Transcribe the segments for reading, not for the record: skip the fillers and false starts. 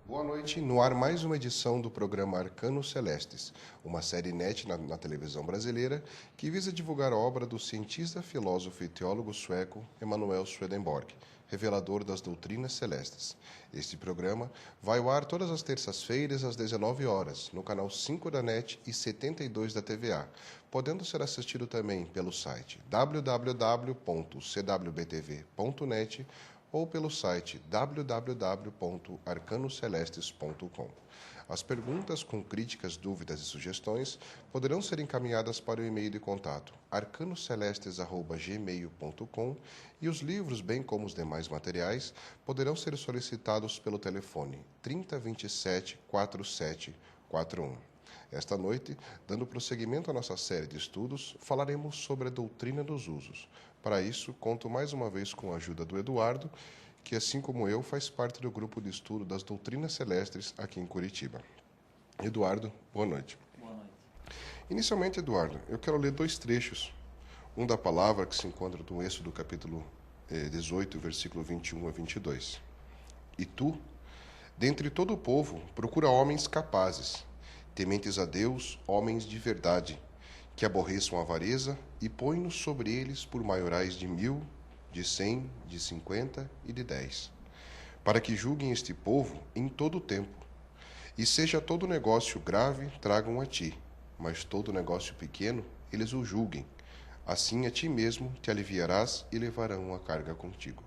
Boa noite, no ar mais uma edição do programa Arcanos Celestes, uma série inédita na televisão brasileira que visa divulgar a obra do cientista, filósofo e teólogo sueco Emanuel Swedenborg, revelador das doutrinas celestes. Este programa vai ao ar todas as terças-feiras às 19 horas, no canal 5 da NET e 72 da TVA, podendo ser assistido também pelo site www.cwbtv.net ou pelo site www.arcanocelestes.com. As perguntas com críticas, dúvidas e sugestões poderão ser encaminhadas para o e-mail de contato arcanocelestes@gmail.com e os livros, bem como os demais materiais, poderão ser solicitados pelo telefone 3027 4741. Esta noite, dando prosseguimento à nossa série de estudos, falaremos sobre a doutrina dos usos. Para isso, conto mais uma vez com a ajuda do Eduardo, que, assim como eu, faz parte do grupo de estudo das doutrinas celestes aqui em Curitiba. Eduardo, boa noite. Boa noite. Inicialmente, Eduardo, eu quero ler dois trechos. Um da palavra que se encontra no Êxodo capítulo 18, versículo 21 a 22. E tu, dentre todo o povo, procura homens capazes, tementes a Deus, homens de verdade, que aborreçam a avareza, e põe-nos sobre eles por maiorais de 1000, de 100, de 50 e de 10, para que julguem este povo em todo o tempo. E seja todo negócio grave, tragam a ti, mas todo negócio pequeno, eles o julguem. Assim a ti mesmo te aliviarás e levarão a carga contigo.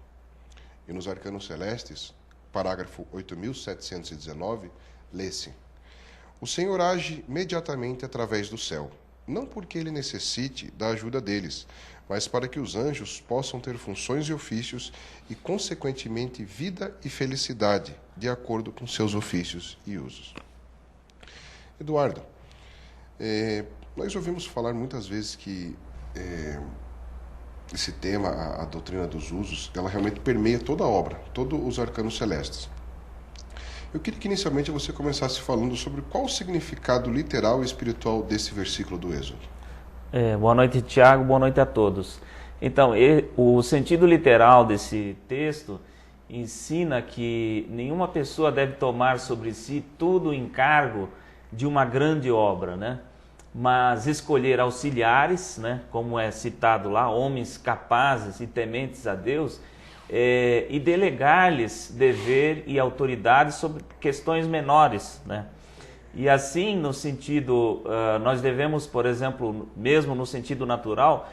E nos Arcanos Celestes, parágrafo 8719, lê-se: O Senhor age imediatamente através do céu, não porque ele necessite da ajuda deles, mas para que os anjos possam ter funções e ofícios e, consequentemente, vida e felicidade, de acordo com seus ofícios e usos. Eduardo, nós ouvimos falar muitas vezes que esse tema, a doutrina dos usos, ela realmente permeia toda a obra, todos os arcanos celestes. Eu queria que inicialmente você começasse falando sobre qual o significado literal e espiritual desse versículo do Êxodo. Boa noite, Tiago. Boa noite a todos. Então, o sentido literal desse texto ensina que nenhuma pessoa deve tomar sobre si todo o encargo de uma grande obra, né? Mas escolher auxiliares, né? Como é citado lá, homens capazes e tementes a Deus, e delegar-lhes dever e autoridade sobre questões menores, né? E assim, no sentido, nós devemos, por exemplo, mesmo no sentido natural,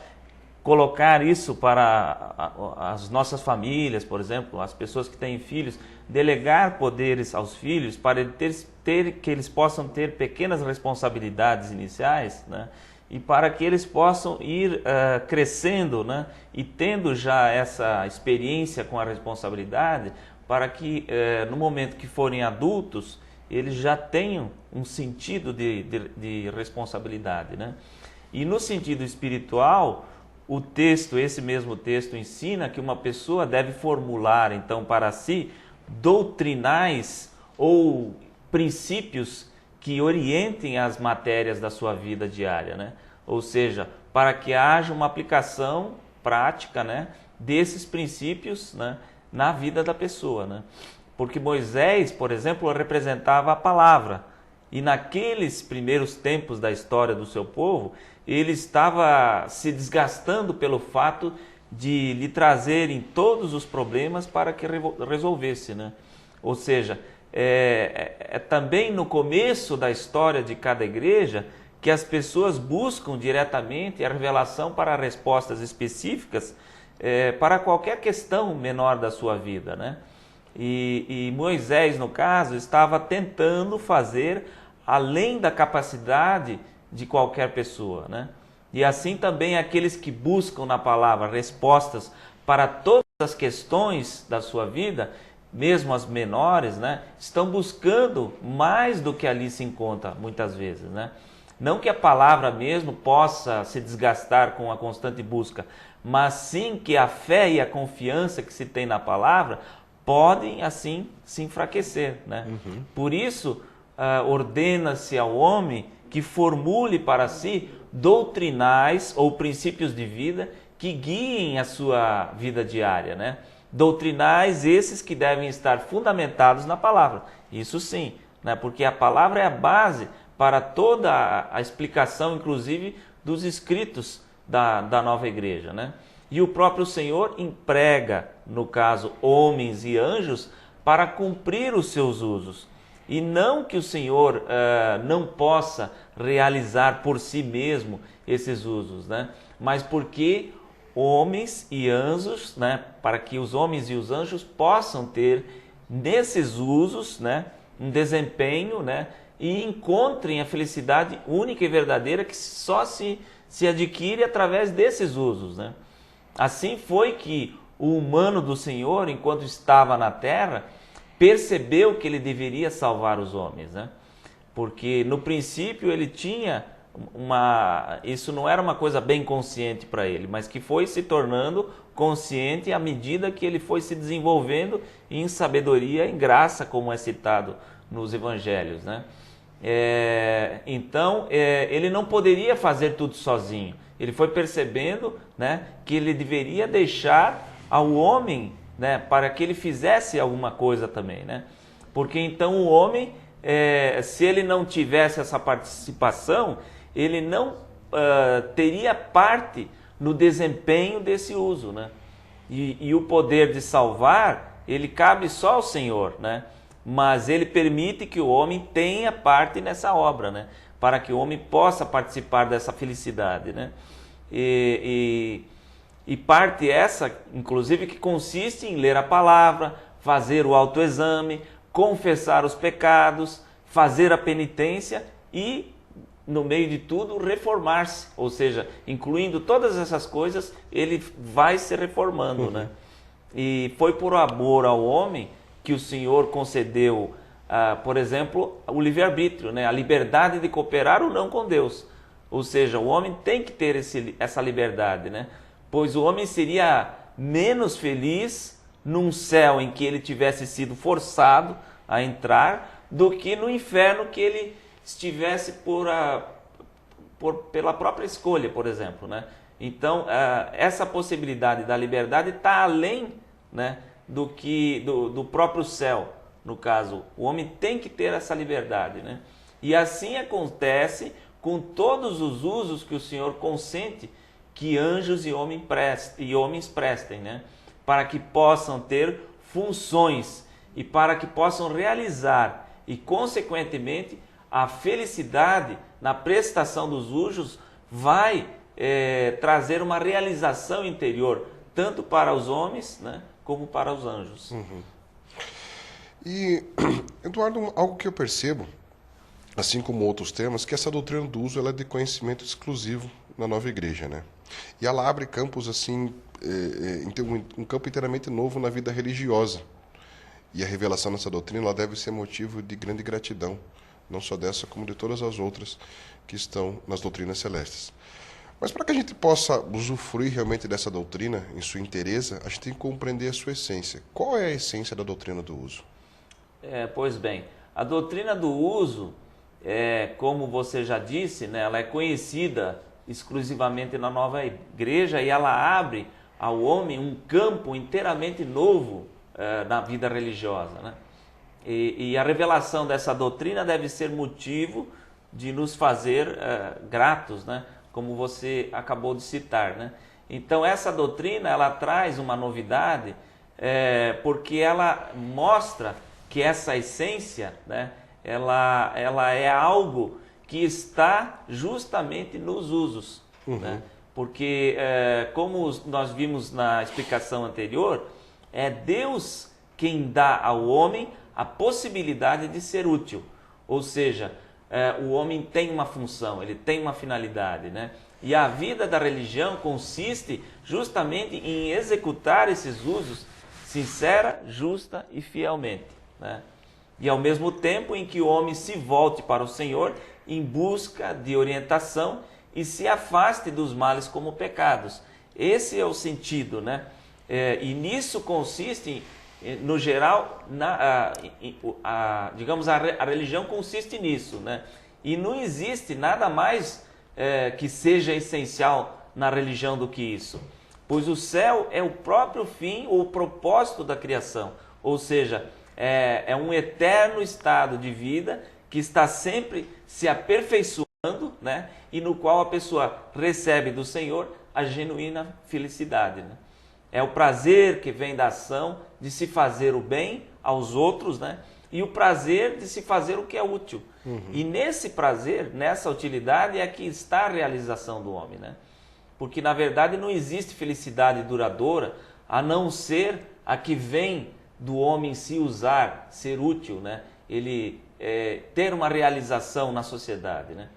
colocar isso para as nossas famílias, por exemplo, as pessoas que têm filhos, delegar poderes aos filhos para que eles possam ter pequenas responsabilidades iniciais, né? E para que eles possam ir crescendo, né? E tendo já essa experiência com a responsabilidade, para que no momento que forem adultos, eles já tenham um sentido de responsabilidade, né? E no sentido espiritual, o texto, esse mesmo texto, ensina que uma pessoa deve formular, então, para si, doutrinais ou princípios que orientem as matérias da sua vida diária, né? Ou seja, para que haja uma aplicação prática, né, desses princípios, né, na vida da pessoa, né? Porque Moisés, por exemplo, representava a palavra, e naqueles primeiros tempos da história do seu povo, ele estava se desgastando pelo fato de lhe trazerem todos os problemas para que resolvesse, né? Ou seja, também no começo da história de cada igreja que as pessoas buscam diretamente a revelação para respostas específicas para qualquer questão menor da sua vida, né? E Moisés, no caso, estava tentando fazer além da capacidade de qualquer pessoa, né? E assim também aqueles que buscam na palavra respostas para todas as questões da sua vida, mesmo as menores, né, estão buscando mais do que ali se encontra muitas vezes, né? Não que a palavra mesmo possa se desgastar com a constante busca, mas sim que a fé e a confiança que se tem na palavra podem assim se enfraquecer, né? Por isso, ordena-se ao homem que formule para si doutrinais ou princípios de vida que guiem a sua vida diária, né? doutrinais esses que devem estar fundamentados na palavra. Isso sim, né? Porque a palavra é a base para toda a explicação, inclusive, dos escritos da nova igreja, né? E o próprio Senhor emprega, no caso, homens e anjos para cumprir os seus usos. E não que o Senhor não possa realizar por si mesmo esses usos, né? Mas porque homens e anjos, né? Para que os homens e os anjos possam ter nesses usos, né? Um desempenho, né? E encontrem a felicidade única e verdadeira que só se adquire através desses usos, né? Assim foi que o humano do Senhor, enquanto estava na terra, percebeu que ele deveria salvar os homens, né? Porque no princípio ele tinha isso não era uma coisa bem consciente para ele, mas que foi se tornando consciente à medida que ele foi se desenvolvendo em sabedoria, em graça, como é citado nos evangelhos, né? Então, ele não poderia fazer tudo sozinho. Ele foi percebendo, né, que ele deveria deixar ao homem, né, para que ele fizesse alguma coisa também, né? Porque então o homem, se ele não tivesse essa participação, ele não teria parte no desempenho desse uso, né? E o poder de salvar, ele cabe só ao Senhor, né? Mas ele permite que o homem tenha parte nessa obra, né? Para que o homem possa participar dessa felicidade, né? E parte essa, inclusive, que consiste em ler a palavra, fazer o autoexame, confessar os pecados, fazer a penitência e, no meio de tudo, reformar-se. Ou seja, incluindo todas essas coisas, ele vai se reformando, né? E foi por amor ao homem que o Senhor concedeu, por exemplo, o livre-arbítrio, né? A liberdade de cooperar ou não com Deus. Ou seja, o homem tem que ter essa liberdade, né? Pois o homem seria menos feliz num céu em que ele tivesse sido forçado a entrar do que no inferno que ele estivesse pela própria escolha, por exemplo, né? Então, essa possibilidade da liberdade está além, né, do próprio céu, no caso. O homem tem que ter essa liberdade, né? E assim acontece com todos os usos que o Senhor consente que anjos e homens prestem, né? Para que possam ter funções e para que possam realizar e, consequentemente, a felicidade na prestação dos usos vai trazer uma realização interior, tanto para os homens, né, como para os anjos. Uhum. E, Eduardo, algo que eu percebo, assim como outros temas, que essa doutrina do uso ela é de conhecimento exclusivo na nova igreja, né? E ela abre campos assim, um campo inteiramente novo na vida religiosa. E a revelação dessa doutrina ela deve ser motivo de grande gratidão, não só dessa, como de todas as outras que estão nas doutrinas celestes. Mas para que a gente possa usufruir realmente dessa doutrina em sua inteireza, a gente tem que compreender a sua essência. Qual é a essência da doutrina do uso? Pois bem, a doutrina do uso, como você já disse, né, ela é conhecida exclusivamente na nova igreja e ela abre ao homem um campo inteiramente novo na vida religiosa, né? E a revelação dessa doutrina deve ser motivo de nos fazer gratos, né? Como você acabou de citar, né? Então essa doutrina ela traz uma novidade porque ela mostra que essa essência, né, ela é algo que está justamente nos usos, né? Porque como nós vimos na explicação anterior, é Deus quem dá ao homem a possibilidade de ser útil, ou seja, o homem tem uma função, ele tem uma finalidade, né? E a vida da religião consiste justamente em executar esses usos sincera, justa e fielmente, né? E ao mesmo tempo em que o homem se volte para o Senhor em busca de orientação e se afaste dos males como pecados. Esse é o sentido, né? E nisso consiste, no geral, digamos, a religião consiste nisso, né? E não existe nada mais que seja essencial na religião do que isso. pois o céu é o próprio fim ou o propósito da criação, ou seja, é um eterno estado de vida que está sempre se aperfeiçoando, né? E no qual a pessoa recebe do Senhor a genuína felicidade, né? É o prazer que vem da ação de se fazer o bem aos outros, né? E o prazer de se fazer o que é útil. E nesse prazer, nessa utilidade, é que está a realização do homem, né? Porque, na verdade, não existe felicidade duradoura a não ser a que vem do homem se usar, ser útil, né? Ele ter uma realização na sociedade, né?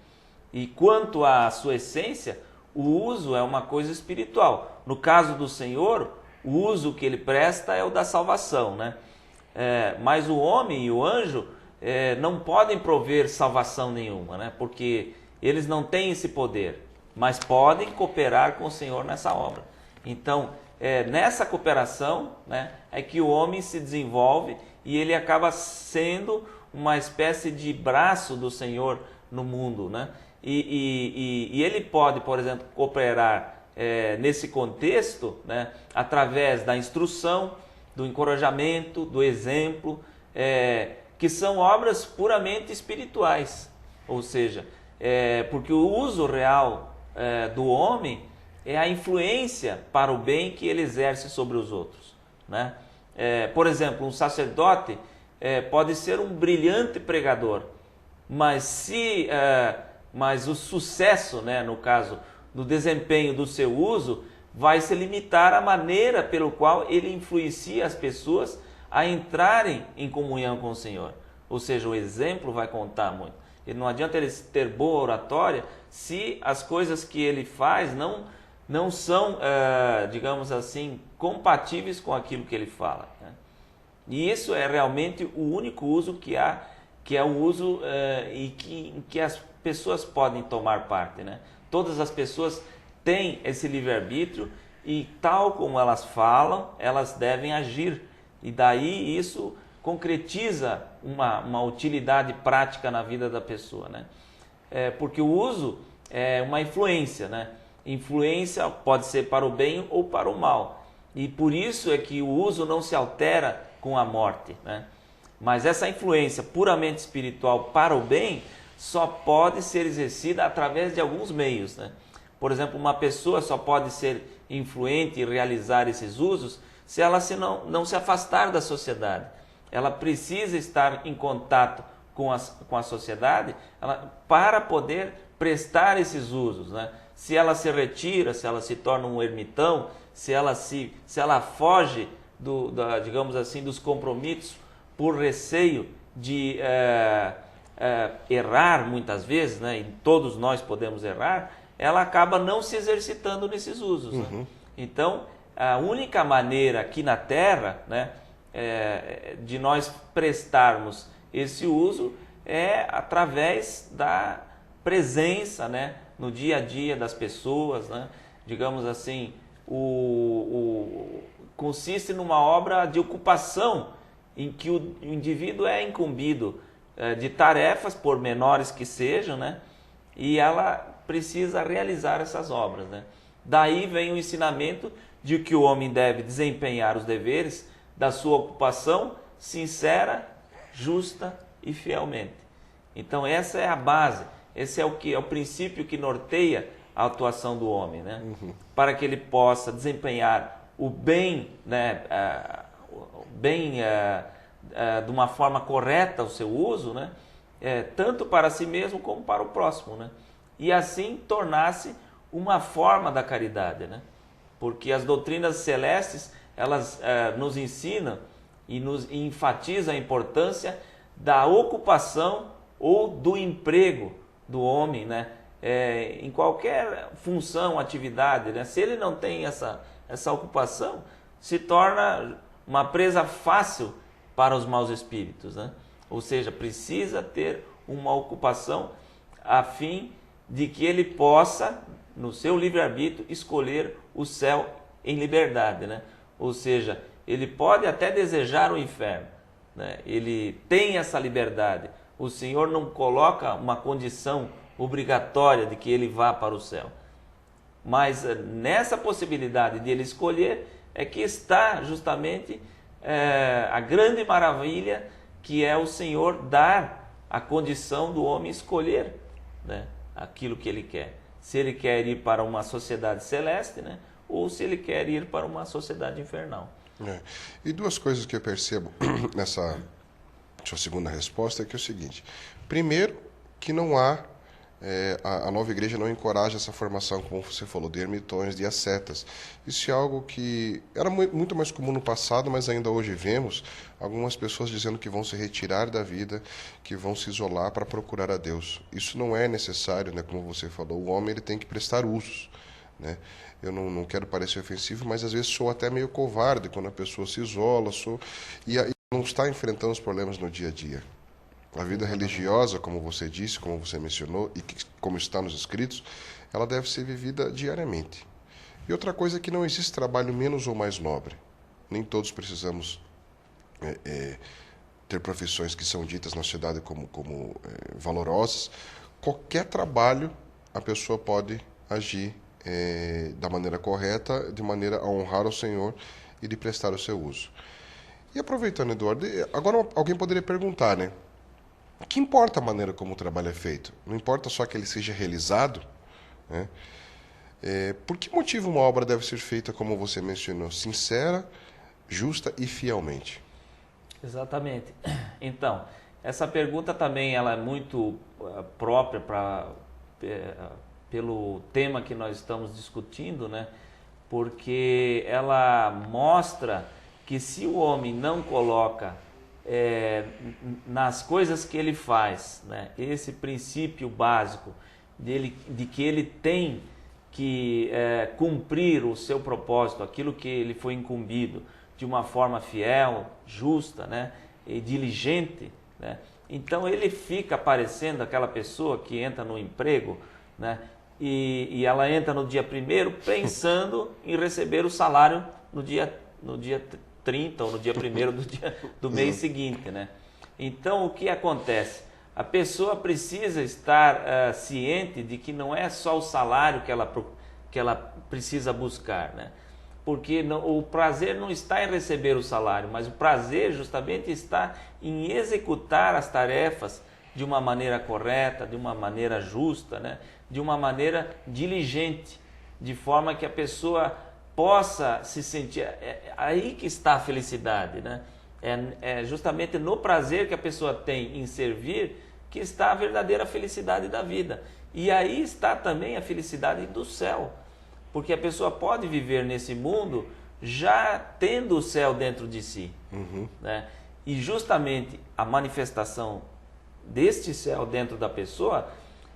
E quanto à sua essência, o uso é uma coisa espiritual. No caso do Senhor, o uso que ele presta é o da salvação, né? Mas o homem e o anjo não podem prover salvação nenhuma, né? Porque eles não têm esse poder, mas podem cooperar com o Senhor nessa obra. Então, nessa cooperação, né, é que o homem se desenvolve e ele acaba sendo uma espécie de braço do Senhor no mundo, né? E ele pode, por exemplo, cooperar nesse contexto, né, através da instrução, do encorajamento, do exemplo, que são obras puramente espirituais. Ou seja, porque o uso real do homem é a influência para o bem que ele exerce sobre os outros, né? Por exemplo, um sacerdote pode ser um brilhante pregador, mas mas o sucesso, né, no caso do desempenho do seu uso, vai se limitar à maneira pelo qual ele influencia as pessoas a entrarem em comunhão com o Senhor. Ou seja, o exemplo vai contar muito. E não adianta ele ter boa oratória se as coisas que ele faz não são, digamos assim, compatíveis com aquilo que ele fala, né? E isso é realmente o único uso que há, que é o uso em que as pessoas podem tomar parte, né? Todas as pessoas têm esse livre-arbítrio e, tal como elas falam, elas devem agir. E daí isso concretiza uma utilidade prática na vida da pessoa, né? Porque o uso é uma influência, né? Influência pode ser para o bem ou para o mal. E por isso é que o uso não se altera com a morte, né? Mas essa influência puramente espiritual para o bem só pode ser exercida através de alguns meios, né? Por exemplo, uma pessoa só pode ser influente e realizar esses usos se ela não se afastar da sociedade. Ela precisa estar em contato com a sociedade para poder prestar esses usos, né? Se ela se retira, se ela se torna um ermitão, se ela foge digamos assim, dos compromissos por receio de errar muitas vezes, né? E todos nós podemos errar, ela acaba não se exercitando nesses usos, né? Então, a única maneira aqui na Terra, né, de nós prestarmos esse uso é através da presença, né, no dia a dia das pessoas, né? Digamos assim, consiste numa obra de ocupação em que o indivíduo é incumbido de tarefas, por menores que sejam, né? E ela precisa realizar essas obras, né? Daí vem o ensinamento de que o homem deve desempenhar os deveres da sua ocupação sincera, justa e fielmente. Então essa é a base, esse é o princípio que norteia a atuação do homem, né? Para que ele possa desempenhar o bem, né, de uma forma correta o seu uso, né? Tanto para si mesmo como para o próximo, né? E assim tornar-se uma forma da caridade, né? Porque as doutrinas celestes, elas nos ensinam e nos enfatizam a importância da ocupação ou do emprego do homem, né? Em qualquer função, atividade, né? Se ele não tem essa ocupação, se torna uma presa fácil para os maus espíritos, né? Ou seja, precisa ter uma ocupação a fim de que ele possa, no seu livre-arbítrio, escolher o céu em liberdade, né? Ou seja, ele pode até desejar o inferno, né? Ele tem essa liberdade. O Senhor não coloca uma condição obrigatória de que ele vá para o céu. Mas nessa possibilidade de ele escolher é que está justamente a grande maravilha, que é o Senhor dar a condição do homem escolher, né, aquilo que ele quer. Se ele quer ir para uma sociedade celeste, né, ou se ele quer ir para uma sociedade infernal. E duas coisas que eu percebo nessa sua segunda resposta é que é o seguinte: primeiro, que não há a nova igreja não encoraja essa formação, como você falou, de ermitões, de ascetas. Isso é algo que era muito mais comum no passado, mas ainda hoje vemos algumas pessoas dizendo que vão se retirar da vida, que vão se isolar para procurar a Deus. Isso não é necessário, né? Como você falou, o homem ele tem que prestar usos, né? Eu não quero parecer ofensivo, mas às vezes sou até meio covarde quando a pessoa se isola, e não está enfrentando os problemas no dia a dia. A vida religiosa, como você disse, como você mencionou, e como está nos escritos, ela deve ser vivida diariamente. E outra coisa é que não existe trabalho menos ou mais nobre. Nem todos precisamos ter profissões que são ditas na sociedade como valorosas. Qualquer trabalho a pessoa pode agir da maneira correta, de maneira a honrar o Senhor e de prestar o seu uso. E aproveitando, Eduardo, agora alguém poderia perguntar, né? O que importa a maneira como o trabalho é feito? Não importa só que ele seja realizado, né? Por que motivo uma obra deve ser feita, como você mencionou, sincera, justa e fielmente? Exatamente. Então, essa pergunta também ela é muito própria pelo tema que nós estamos discutindo, né? Porque ela mostra que se o homem não coloca nas coisas que ele faz, né, esse princípio básico de que ele tem que cumprir o seu propósito, aquilo que ele foi incumbido, de uma forma fiel, justa, né, e diligente, né, então ele fica parecendo aquela pessoa que entra no emprego, né, e ela entra no dia 1º pensando em receber o salário no dia 30 ou no dia 1º do mês seguinte, né? Então, o que acontece? A pessoa precisa estar ciente de que não é só o salário que ela precisa buscar, né? Porque o prazer não está em receber o salário, mas o prazer justamente está em executar as tarefas de uma maneira correta, de uma maneira justa, né? De uma maneira diligente, de forma que a pessoa possa se sentir. Aí que está a felicidade, né? É justamente no prazer que a pessoa tem em servir que está a verdadeira felicidade da vida. E aí está também a felicidade do céu, porque a pessoa pode viver nesse mundo já tendo o céu dentro de si, né? E justamente a manifestação deste céu dentro da pessoa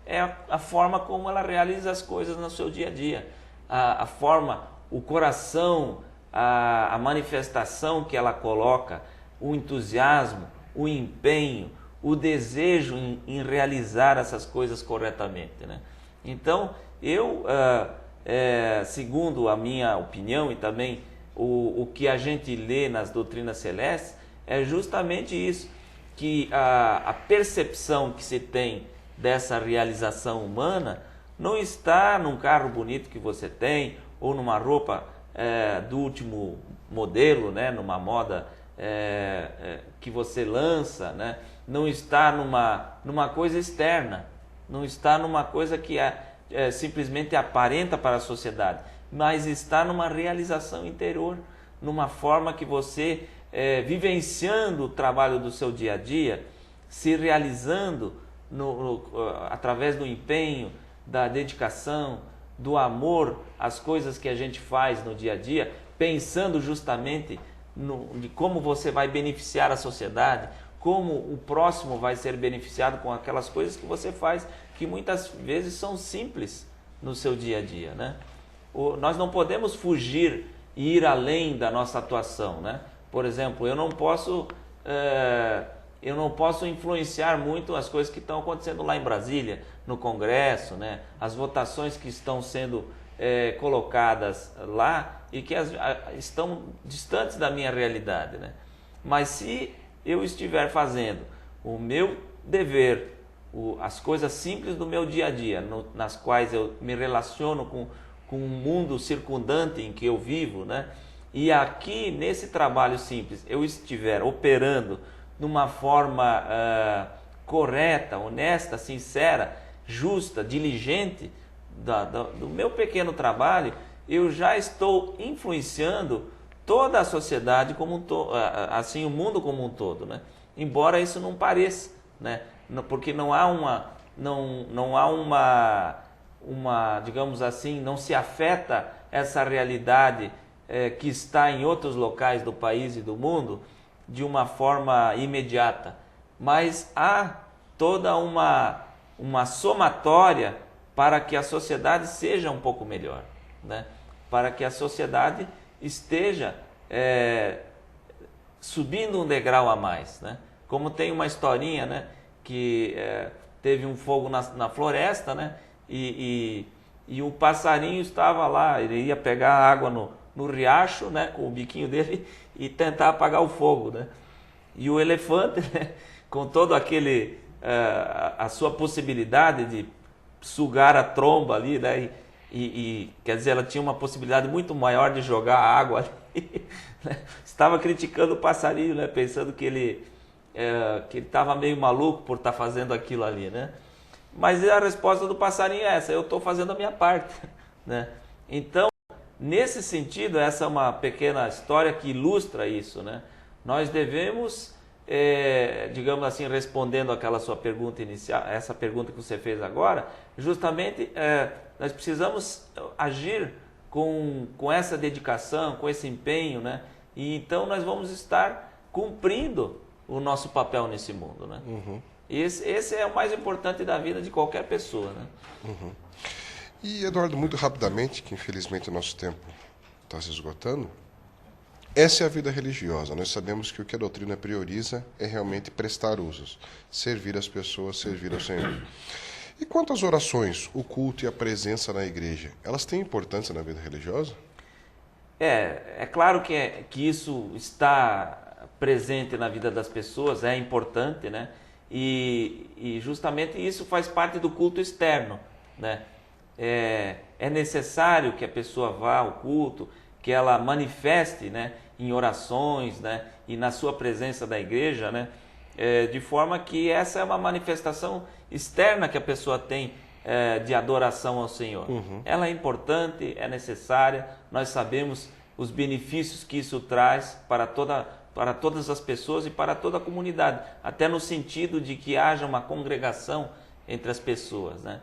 é a forma como ela realiza as coisas no seu dia a dia, a forma, o coração, a manifestação que ela coloca, o entusiasmo, o empenho, o desejo em realizar essas coisas corretamente, né? Então, segundo a minha opinião e também o que a gente lê nas doutrinas celestes, é justamente isso, que a percepção que se tem dessa realização humana não está num carro bonito que você tem, ou numa roupa do último modelo, né? Numa moda que você lança, né? Não está numa coisa externa, não está numa coisa que simplesmente aparenta para a sociedade, mas está numa realização interior, numa forma que você, vivenciando o trabalho do seu dia a dia, se realizando através do empenho, da dedicação, do amor às coisas que a gente faz no dia a dia, pensando justamente de como você vai beneficiar a sociedade, como o próximo vai ser beneficiado com aquelas coisas que você faz, que muitas vezes são simples no seu dia a dia, né? Nós não podemos fugir e ir além da nossa atuação, né? Por exemplo, eu não posso influenciar muito as coisas que estão acontecendo lá em Brasília, no Congresso, né? As votações que estão sendo colocadas lá e que estão distantes da minha realidade, né? Mas se eu estiver fazendo o meu dever, as coisas simples do meu dia a dia, nas quais eu me relaciono com o mundo circundante em que eu vivo, né? E aqui, nesse trabalho simples, eu estiver operando de uma forma correta, honesta, sincera, justa, diligente, do meu pequeno trabalho, eu já estou influenciando toda a sociedade como um todo, assim, o mundo como um todo, né? Embora isso não pareça, né? Porque não há uma, digamos assim, não se afeta essa realidade que está em outros locais do país e do mundo de uma forma imediata. Mas há toda uma somatória para que a sociedade seja um pouco melhor, né? Para que a sociedade esteja subindo um degrau a mais, né? Como tem uma historinha, né, que teve um fogo na floresta, né, e o passarinho estava lá, ele ia pegar água no riacho, né, com o biquinho dele e tentar apagar o fogo, né? E o elefante, né, com todo aquele a sua possibilidade de sugar a tromba ali, né, e quer dizer, ela tinha uma possibilidade muito maior de jogar água ali, né? Estava criticando o passarinho, né, pensando que ele estava meio maluco por estar fazendo aquilo ali, né? Mas a resposta do passarinho é essa: eu estou fazendo a minha parte, né? Então, nesse sentido, essa é uma pequena história que ilustra isso, né? Nós devemos, digamos assim, respondendo aquela sua pergunta inicial, essa pergunta que você fez agora, justamente nós precisamos agir com essa dedicação, com esse empenho, né? E então nós vamos estar cumprindo o nosso papel nesse mundo, né? Uhum. Esse é o mais importante da vida de qualquer pessoa, né? Uhum. E, Eduardo, muito rapidamente, que infelizmente o nosso tempo está se esgotando, essa é a vida religiosa. Nós sabemos que o que a doutrina prioriza é realmente prestar usos, servir as pessoas, servir ao Senhor. E quanto às orações, o culto e a presença na igreja, elas têm importância na vida religiosa? É claro que isso está presente na vida das pessoas, é importante, né? E justamente isso faz parte do culto externo, né? É necessário que a pessoa vá ao culto, que ela manifeste, né, em orações, né, e na sua presença da igreja, né, de forma que essa é uma manifestação externa que a pessoa tem de adoração ao Senhor. Uhum. Ela é importante, é necessária, nós sabemos os benefícios que isso traz para todas as pessoas e para toda a comunidade, até no sentido de que haja uma congregação entre as pessoas, né?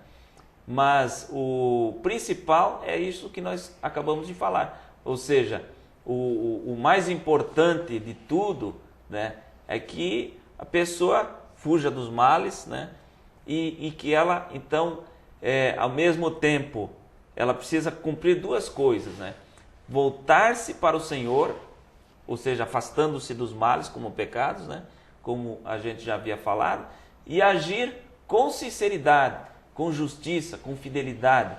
Mas o principal é isso que nós acabamos de falar, ou seja, o mais importante de tudo, né, é que a pessoa fuja dos males, né, e que ela, então, ao mesmo tempo, ela precisa cumprir duas coisas, né? Voltar-se para o Senhor, ou seja, afastando-se dos males como pecados, né, como a gente já havia falado, e agir com sinceridade, com justiça, com fidelidade.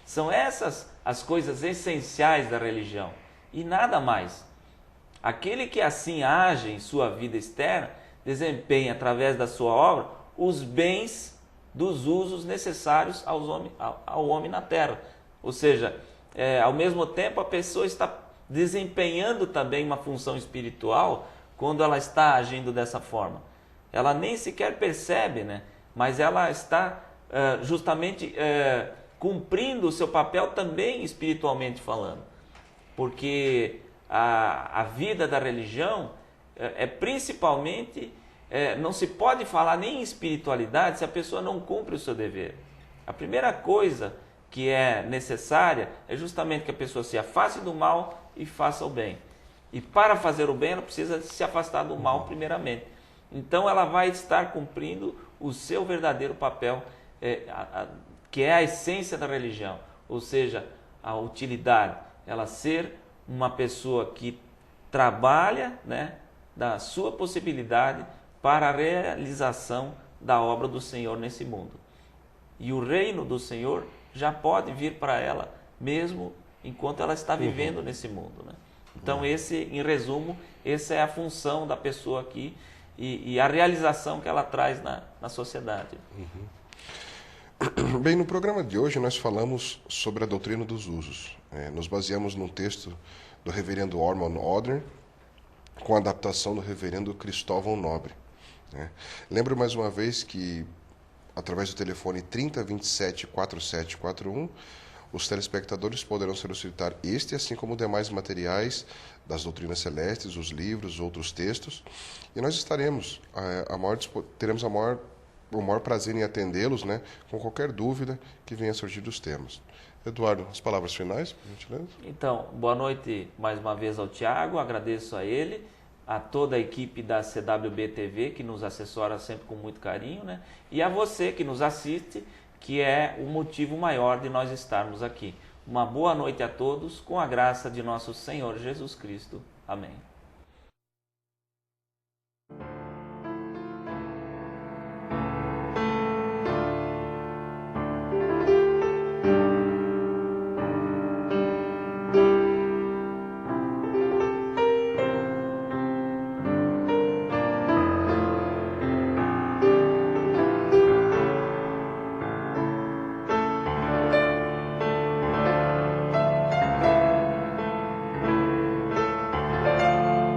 São essas as coisas essenciais da religião e nada mais. Aquele que assim age em sua vida externa desempenha, através da sua obra, os bens dos usos necessários ao homem na terra. Ou seja, ao mesmo tempo a pessoa está desempenhando também uma função espiritual quando ela está agindo dessa forma. Ela nem sequer percebe, né? Mas ela está justamente cumprindo o seu papel também espiritualmente falando. Porque a vida da religião principalmente, não se pode falar nem em espiritualidade se a pessoa não cumpre o seu dever. A primeira coisa que é necessária é justamente que a pessoa se afaste do mal e faça o bem. E para fazer o bem ela precisa se afastar do mal primeiramente. Então ela vai estar cumprindo o seu verdadeiro papel, que é a essência da religião, ou seja, a utilidade, ela ser uma pessoa que trabalha, né, da sua possibilidade para a realização da obra do Senhor nesse mundo. E o reino do Senhor já pode vir para ela mesmo enquanto ela está vivendo nesse mundo, né? Então em resumo, essa é a função da pessoa aqui e a realização que ela traz na sociedade. Bem, no programa de hoje nós falamos sobre a doutrina dos usos. Nos baseamos num texto do reverendo Orman Odner, com a adaptação do reverendo Cristóvão Nobre. Lembro mais uma vez que, através do telefone 3027-4741, os telespectadores poderão solicitar este, assim como demais materiais das doutrinas celestes, os livros, outros textos, e nós estaremos, teremos o maior prazer em atendê-los, com qualquer dúvida que venha a surgir dos temas. Eduardo, as palavras finais, por gentileza? Então, boa noite mais uma vez ao Tiago, agradeço a ele, a toda a equipe da CWB TV, que nos assessora sempre com muito carinho, e a você que nos assiste, que é o motivo maior de nós estarmos aqui. Uma boa noite a todos, com a graça de nosso Senhor Jesus Cristo. Amém.